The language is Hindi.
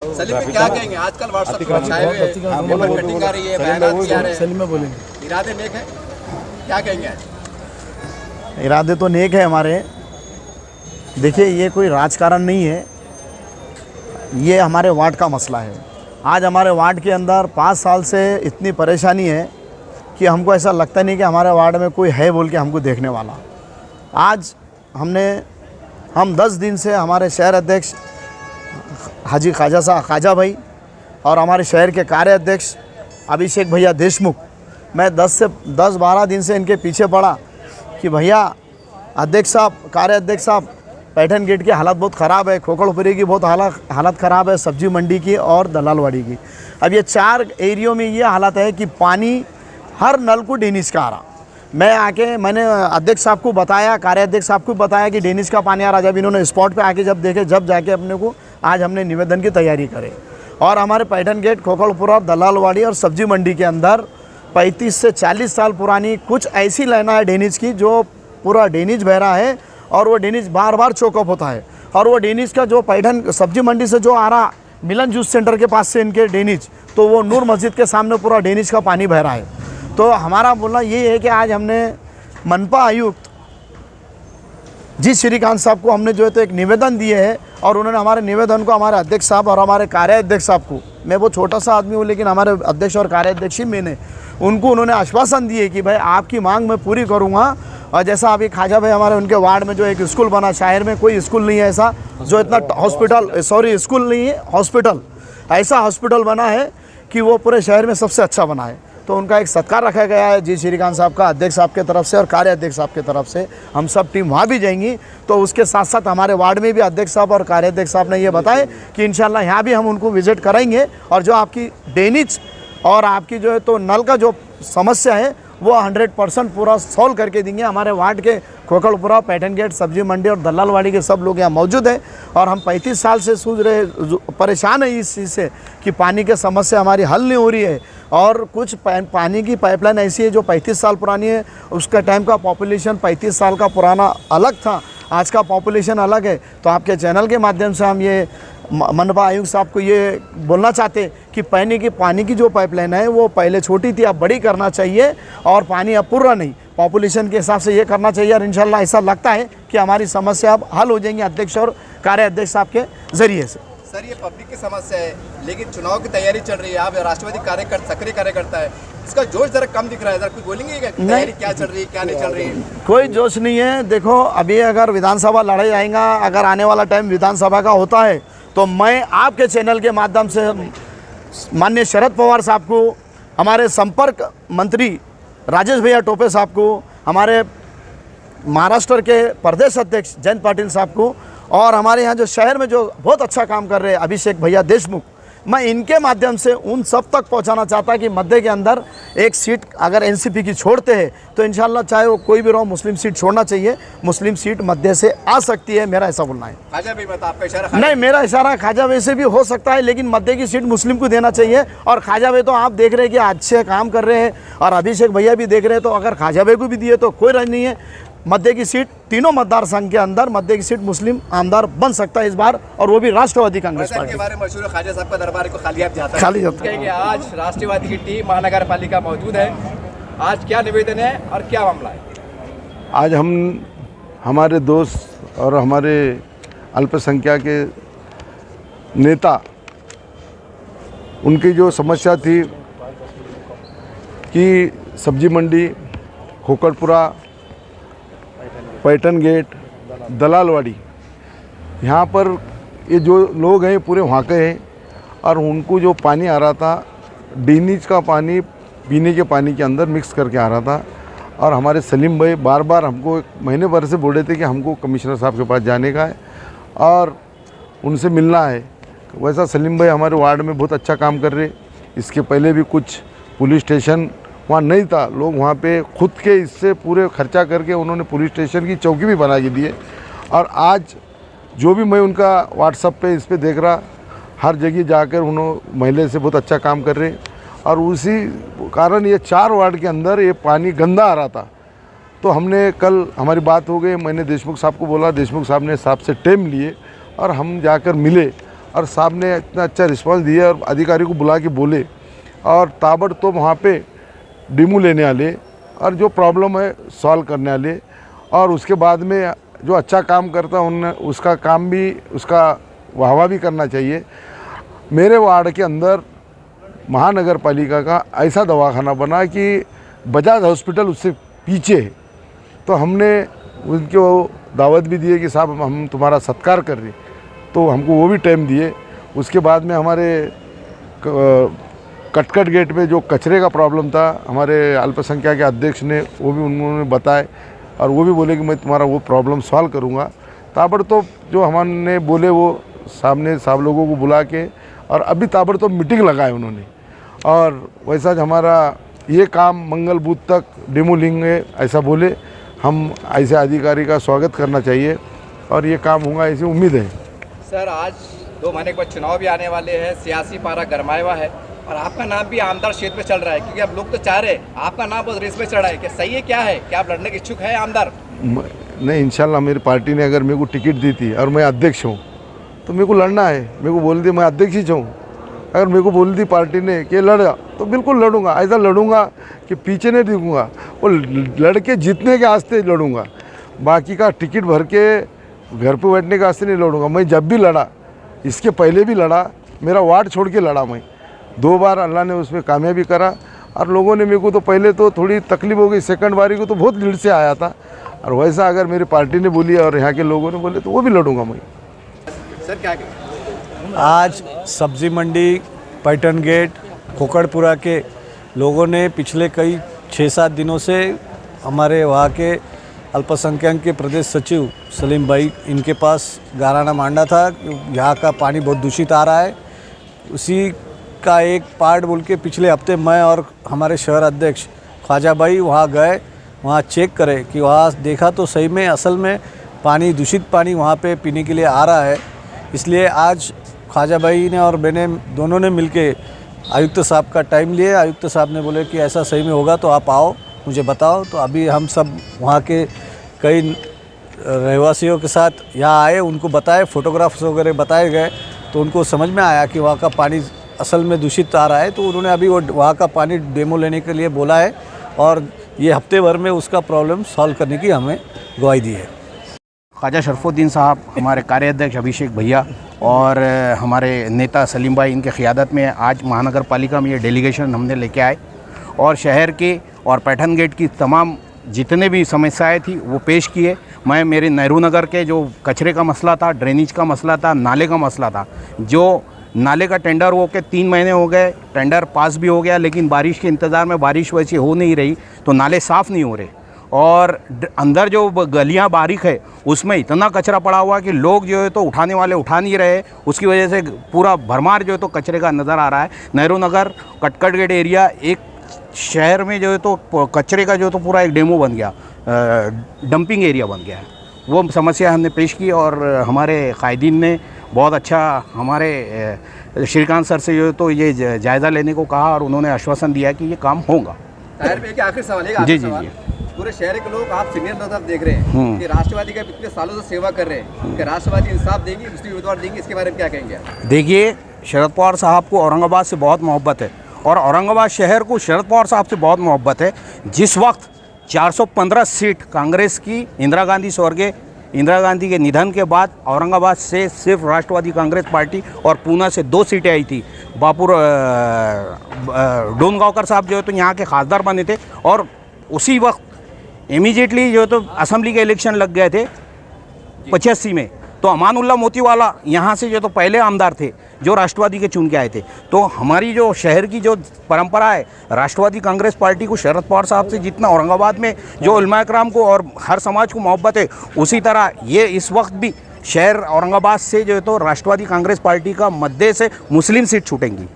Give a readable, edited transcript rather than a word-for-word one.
सलीम में क्या कहेंगे? आजकल व्हाट्सएप पर छाए हुए पेपर कटिंग आ रही है, बयानात भी आ रहे हैं। सलीम में बोलेंगे। इरादे नेक है, क्या कहेंगे आज? इरादे तो नेक है हमारे। देखिए, ये कोई राजकारण नहीं है, ये हमारे वार्ड का मसला है। आज हमारे वार्ड के अंदर 5 साल से इतनी परेशानी है कि हमको ऐसा लगता नहीं कि हमारे वार्ड में कोई है बोल के हमको देखने वाला। आज हम 10 दिन से हमारे शहर अध्यक्ष हाजी ख्वाजा भाई और हमारे शहर के कार्य अध्यक्ष अभिषेक भैया देशमुख, मैं 10-12 दिन से इनके पीछे पड़ा कि भैया अध्यक्ष साहब, कार्य अध्यक्ष साहब, पैठन गेट की हालत बहुत ख़राब है, खोखड़पुरी की बहुत हालत ख़राब है, सब्जी मंडी की और दलालवाड़ी की। अब ये 4 एरियो में ये हालत है कि पानी हर नल को डेनिस का आ रहा। मैंने अध्यक्ष साहब को बताया, कार्य अध्यक्ष साहब को बताया कि डेनिस का पानी आ रहा। जब इन्होंने स्पॉट पे आके जब देखे, जब जाके अपने को आज हमने निवेदन की तैयारी करे और हमारे पैठन गेट, खोखड़पुरा, दलालवाड़ी और सब्जी मंडी के अंदर 35 से 40 साल पुरानी कुछ ऐसी लाइना है डेनिस की जो पूरा डेनिस बह रहा है और वो डेनिस बार बार चोकअप होता है। और वो डेनिस का जो पैठन सब्जी मंडी से जो आ रहा मिलन जूस सेंटर के पास से इनके डेनिस, तो वो नूर मस्जिद के सामने पूरा डेनिस का पानी बह रहा है। तो हमारा बोलना ये है कि आज हमने मनपा आयुक्त जी श्रीकांत साहब को हमने जो है तो एक निवेदन दिए है और उन्होंने हमारे निवेदन को हमारे अध्यक्ष साहब और हमारे कार्य अध्यक्ष साहब को, मैं वो छोटा सा आदमी हूँ लेकिन हमारे अध्यक्ष और कार्य अध्यक्ष ही मैंने उनको उन्होंने आश्वासन दिए कि भाई आपकी मांग मैं पूरी करूँगा। और जैसा अभी ख्वाजा भाई हमारे उनके वार्ड में जो एक स्कूल बना, शहर में कोई स्कूल नहीं है ऐसा जो इतना स्कूल नहीं है, हॉस्पिटल, ऐसा हॉस्पिटल बना है कि वो पूरे शहर में सबसे अच्छा बना है। तो उनका एक सत्कार रखा गया है जी श्रीकांत साहब का, अध्यक्ष साहब के तरफ से और कार्य अध्यक्ष साहब के तरफ से। हम सब टीम वहाँ भी जाएंगी। तो उसके साथ साथ हमारे वार्ड में भी अध्यक्ष साहब और कार्य अध्यक्ष साहब ने ये बताए कि इंशाल्लाह यहाँ भी हम उनको विजिट कराएंगे और जो आपकी ड्रेनेज और आपकी जो है तो नल का जो समस्या है वो 100% पूरा सॉल्व करके देंगे। हमारे वार्ड के खोखड़पुरा, पैठन गेट, सब्जी मंडी और दलालवाड़ी के सब लोग यहाँ मौजूद हैं और हम 35 साल से परेशान है इस चीज़ से कि पानी की समस्या हमारी हल नहीं हो रही है। और कुछ पानी की पाइपलाइन ऐसी है जो 35 साल पुरानी है, उसका टाइम का पॉपुलेशन 35 साल का पुराना अलग था, आज का पॉपुलेशन अलग है। तो आपके चैनल के माध्यम से हम ये मनपा आयुक्त साहब को ये बोलना चाहते कि पानी की जो पाइपलाइन है वो पहले छोटी थी, अब बड़ी करना चाहिए और पानी अब पूरा नहीं, पॉपुलेशन के हिसाब से ये करना चाहिए। और इंशाल्लाह ऐसा लगता है कि हमारी समस्या अब हल हो जाएंगी अध्यक्ष और कार्य अध्यक्ष साहब के ज़रिए से। सर, ये पब्लिक की समस्या है लेकिन चुनाव की तैयारी चल रही है, आप राष्ट्रवादी सक्रिय कार्यकर्ता है, इसका जोश जरा कम दिख रहा है, जरा कुछ बोलेंगे तैयारी क्या चल रही है, क्या नहीं चल रही है? कोई जोश नहीं है। देखो, अभी अगर विधानसभा लड़ाई आएगा, अगर आने वाला टाइम विधानसभा का होता है तो मैं आपके चैनल के माध्यम से माननीय शरद पवार साहब को, हमारे संपर्क मंत्री राजेश भैया टोपे साहब को, हमारे महाराष्ट्र के प्रदेश अध्यक्ष जयंत पाटिल साहब को और हमारे यहाँ जो शहर में जो बहुत अच्छा काम कर रहे हैं अभिषेक भैया देशमुख, मैं इनके माध्यम से उन सब तक पहुँचाना चाहता कि मध्य के अंदर एक सीट अगर एनसीपी की छोड़ते हैं तो इंशाल्लाह चाहे वो कोई भी रहो मुस्लिम सीट छोड़ना चाहिए, मुस्लिम सीट मध्य से आ सकती है, मेरा ऐसा बोलना है। ख्वाजा भाई बता, आपका इशारा? नहीं, मेरा इशारा ख्वाजा भाई से भी हो सकता है लेकिन मध्य की सीट मुस्लिम को देना चाहिए। और ख्वाजा भाई तो आप देख रहे हैं कि अच्छे काम कर रहे हैं और अभिषेक भैया भी देख रहे हैं, तो अगर ख्वाजा भाई को भी दिए तो कोई रंज नहीं है। मध्य की सीट, तीनों मतदार संघ के अंदर मध्य की सीट मुस्लिम आमदार बन सकता है इस बार, और वो भी राष्ट्रवादी कांग्रेस पार्टी के बारे में मशहूर ख्वाजा साहब का दरबार को खाली जाता है। आज राष्ट्रवादी की टीम महानगर पालिका मौजूद है, आज क्या निवेदन है और क्या मामला है? आज हमारे दोस्त और हमारे अल्पसंख्यक के नेता, उनकी जो समस्या थी कि सब्जी मंडी, खोखड़पुरा, पैठन गेट, दलालवाड़ी, यहाँ पर ये जो लोग हैं पूरे वहाँ के हैं और उनको जो पानी आ रहा था ड्रेनेज का पानी पीने के पानी के अंदर मिक्स करके आ रहा था। और हमारे सलीम भाई बार बार हमको 1 महीने भर से बोल रहे थे कि हमको कमिश्नर साहब के पास जाने का है और उनसे मिलना है। वैसा सलीम भाई हमारे वार्ड में बहुत अच्छा काम कर रहे। इसके पहले भी कुछ पुलिस स्टेशन वहाँ नहीं था, लोग वहाँ पे खुद के इससे पूरे खर्चा करके उन्होंने पुलिस स्टेशन की चौकी भी बना के दिए। और आज जो भी मैं उनका व्हाट्सएप पे इस पे देख रहा, हर जगह जाकर उन्होंने महिला से बहुत अच्छा काम कर रहे और उसी कारण ये 4 वार्ड के अंदर ये पानी गंदा आ रहा था। तो हमने कल हमारी बात हो गई, मैंने देशमुख साहब को बोला, देशमुख साहब ने साहब से टाइम लिए और हम जाकर मिले और साहब ने इतना अच्छा रिस्पांस दिया और अधिकारी को बुला के बोले और ताबड़तोड़ वहाँ पे डेमो लेने वाले और जो प्रॉब्लम है सॉल्व करने वाले, और उसके बाद में जो अच्छा काम करता है उन उसका काम भी उसका वाहवा भी करना चाहिए। मेरे वार्ड के अंदर महानगर पालिका का ऐसा दवाखाना बना कि बजाज हॉस्पिटल उससे पीछे है, तो हमने उनको दावत भी दी कि साहब हम तुम्हारा सत्कार कर रहे हैं, तो हमको वो भी टाइम दिए। उसके बाद में हमारे कटकट गेट पे जो कचरे का प्रॉब्लम था, हमारे अल्पसंख्यक के अध्यक्ष ने वो भी उन्होंने बताए और वो भी बोले कि मैं तुम्हारा वो प्रॉब्लम सॉल्व करूँगा। ताबड़तोड़ जो हमने बोले वो सामने सब लोगों को बुला के और अभी ताबड़तोड़ मीटिंग लगाए उन्होंने, और वैसा हमारा ये काम मंगल बूथ तक डेमो लेंगे ऐसा बोले। हम ऐसे अधिकारी का स्वागत करना चाहिए और ये काम होगा ऐसी उम्मीद है। सर, आज 2 महीने के बाद चुनाव भी आने वाले हैं, सियासी पारा गरमाया हुआ है और आपका नाम भी आमदार क्षेत्र में चल रहा है, क्योंकि अब लोग तो चाह रहे हैं, आपका नाम बहुत रेस में चढ़ा है। क्या सही है, क्या है, क्या आप लड़ने के इच्छुक है आमदार? नहीं, इंशाल्लाह मेरी पार्टी ने अगर मेरे को टिकट दी थी और मैं अध्यक्ष हूँ तो मेरे को लड़ना है। मेरे को बोल दी मैं अध्यक्ष ही हूँ, अगर मेरे को बोल दी पार्टी ने कि लड़ा तो बिल्कुल लड़ूंगा। ऐसा लड़ूंगा कि पीछे नहीं दिखूंगा, वो लड़के जीतने के आस्ते लड़ूंगा, बाकी का टिकट भर के घर पे बैठने के आस्ते नहीं लड़ूंगा। मैं जब भी लड़ा, इसके पहले भी लड़ा, मेरा वार्ड छोड़ के लड़ा मैं 2 बार, अल्लाह ने उसमें कामयाबी करा। और लोगों ने मेरे को तो पहले तो थोड़ी तकलीफ हो गई, सेकंड बारी को तो बहुत लीड से आया था, और वैसा अगर मेरी पार्टी ने बोली और यहाँ के लोगों ने बोले तो वो भी लड़ूंगा मैं। सर, क्या कहें? आज सब्जी मंडी, पैटर्न गेट, खोकड़पुरा के लोगों ने पिछले कई 6-7 दिनों से हमारे वहाँ के अल्पसंख्यक के प्रदेश सचिव सलीम भाई इनके पास गाराना मांडा था कि यहाँ का पानी बहुत दूषित आ रहा है। उसी का एक पार्ट बोल के पिछले हफ्ते मैं और हमारे शहर अध्यक्ष ख्वाजा भाई वहाँ गए, वहाँ चेक करे कि वहाँ देखा तो सही में असल में पानी, दूषित पानी वहाँ पे पीने के लिए आ रहा है। इसलिए आज ख्वाजा भाई ने और मैंने दोनों ने मिलके आयुक्त साहब का टाइम लिए। आयुक्त साहब ने बोले कि ऐसा सही में होगा तो आप आओ, मुझे बताओ। तो अभी हम सब वहाँ के कई रहवासियों के साथ यहाँ आए, उनको बताए, फ़ोटोग्राफ्स वगैरह बताए गए, तो उनको समझ में आया कि वहाँ का पानी असल में दूषित आ रहा है। तो उन्होंने अभी वो वहाँ का पानी डेमो लेने के लिए बोला है और ये हफ्ते भर में उसका प्रॉब्लम सॉल्व करने की हमें गवाही दी है। ख्वाजा शरफुद्दीन साहब, हमारे कार्याध्यक्ष अभिषेक भैया और हमारे नेता सलीम भाई, इनके क़ियादत में आज महानगर पालिका में ये डेलीगेशन हमने लेके आए और शहर के और पैटर्न गेट की तमाम जितने भी समस्याएं थी वो पेश किए। मैं मेरे नेहरू नगर के जो कचरे का मसला था, ड्रेनेज का मसला था, नाले का मसला था, जो नाले का टेंडर हो के 3 महीने हो गए, टेंडर पास भी हो गया, लेकिन बारिश के इंतज़ार में बारिश वैसी हो नहीं रही तो नाले साफ़ नहीं हो रहे और अंदर जो गलियां बारीक है उसमें इतना कचरा पड़ा हुआ कि लोग जो है तो उठाने वाले उठा नहीं रहे। उसकी वजह से पूरा भरमार जो है तो कचरे का नज़र आ रहा है। नेहरू नगर, कटकट गेट एरिया एक शहर में जो है तो कचरे का जो है तो पूरा एक डेमो बन गया, डंपिंग एरिया बन गया है। वो समस्या हमने पेश की और हमारे कायदीन ने बहुत अच्छा हमारे श्रीकांत सर से जो है तो ये जायज़ा लेने को कहा और उन्होंने आश्वासन दिया कि ये काम होगा। आखिर सवाल है, जी। पूरे शहर के लोग, आप सीनियर लोग देख रहे हैं कि राष्ट्रवादी का इतने सालों से सेवा कर रहे हैं कि राष्ट्रवादी इंसाफ देंगी, मुस्लिम उम्मीदवार देंगी, इसके बारे में क्या कहेंगे? देखिए, शरद पवार साहब को औरंगाबाद से बहुत मोहब्बत है और औरंगाबाद शहर को शरद पवार साहब से बहुत मोहब्बत है। जिस वक्त 415 सीट कांग्रेस की इंदिरा गांधी, स्वर्गीय इंदिरा गांधी के निधन के बाद औरंगाबाद से सिर्फ राष्ट्रवादी कांग्रेस पार्टी और पूना से 2 सीटें आई थी। बापुर डोनगांवकर साहब जो है तो यहाँ के खासदार बने थे और उसी वक्त इमीडिएटली जो तो असेंबली के इलेक्शन लग गए थे 85 में, तो अमानुल्लाह मोतीवाला यहाँ से जो तो पहले आमदार थे जो राष्ट्रवादी के चुन के आए थे। तो हमारी जो शहर की जो परंपरा है, राष्ट्रवादी कांग्रेस पार्टी को शरद पवार साहब से जितना औरंगाबाद में जो उलमा इकराम को और हर समाज को मोहब्बत है, उसी तरह ये इस वक्त भी शहर औरंगाबाद से जो है तो राष्ट्रवादी कांग्रेस पार्टी का मध्य से मुस्लिम सीट छूटेंगी।